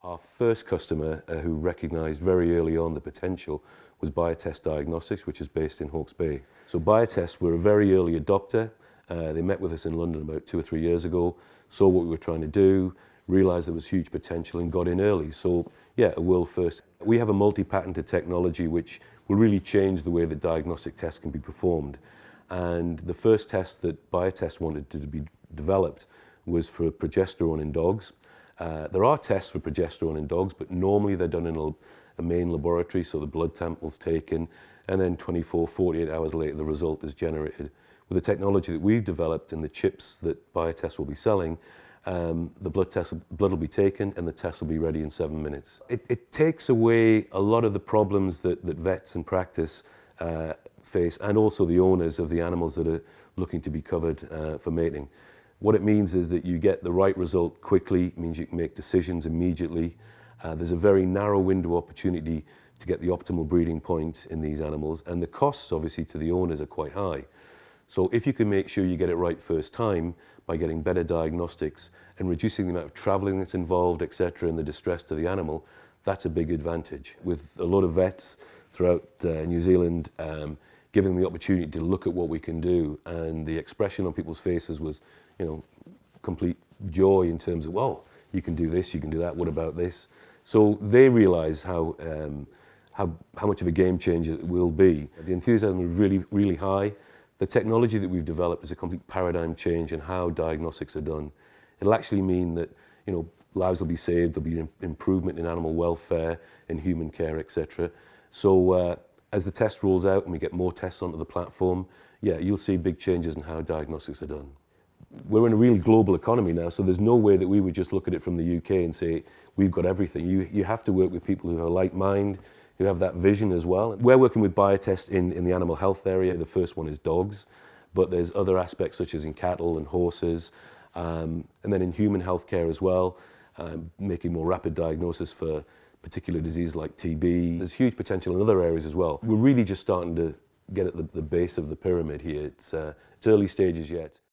Our first customer who recognised very early on the potential was Biotest Diagnostics, which is based in Hawke's Bay. So Biotest were a very early adopter. They met with us in London about 2 or 3 years ago, saw what we were trying to do, realised there was huge potential and got in early. So yeah, a world first. We have a multi-patented technology which will really change the way that diagnostic tests can be performed. And the first test that Biotest wanted to be developed was for progesterone in dogs. There are tests for progesterone in dogs, but normally they're done in a main laboratory, so the blood sample's taken, and then 24, 48 hours later the result is generated. With the technology that we've developed and the chips that Biotest will be selling, the blood will be taken and the test will be ready in 7 minutes. It takes away a lot of the problems that vets in practice face, and also the owners of the animals that are looking to be covered for mating. What it means is that you get the right result quickly. It means you can make decisions immediately. There's a very narrow window of opportunity to get the optimal breeding point in these animals, and the costs obviously to the owners are quite high. So if you can make sure you get it right first time by getting better diagnostics and reducing the amount of travelling that's involved, etc., and the distress to the animal, that's a big advantage. With a lot of vets throughout New Zealand giving the opportunity to look at what we can do, and the expression on people's faces was, complete joy in terms of, well, you can do this, you can do that, what about this? So they realise how much of a game changer it will be. The enthusiasm is really, really high. The technology that we've developed is a complete paradigm change in how diagnostics are done. It'll actually mean that, lives will be saved, there'll be an improvement in animal welfare, in human care, etc. So as the test rolls out and we get more tests onto the platform, yeah, you'll see big changes in how diagnostics are done. We're in a really global economy now, so there's no way that we would just look at it from the UK and say, we've got everything. You have to work with people who have a like mind, who have that vision as well. We're working with Biotest in the animal health area. The first one is dogs, but there's other aspects such as in cattle and horses, and then in human healthcare as well, making more rapid diagnosis for particular diseases like TB. There's huge potential in other areas as well. We're really just starting to get at the base of the pyramid here. It's early stages yet.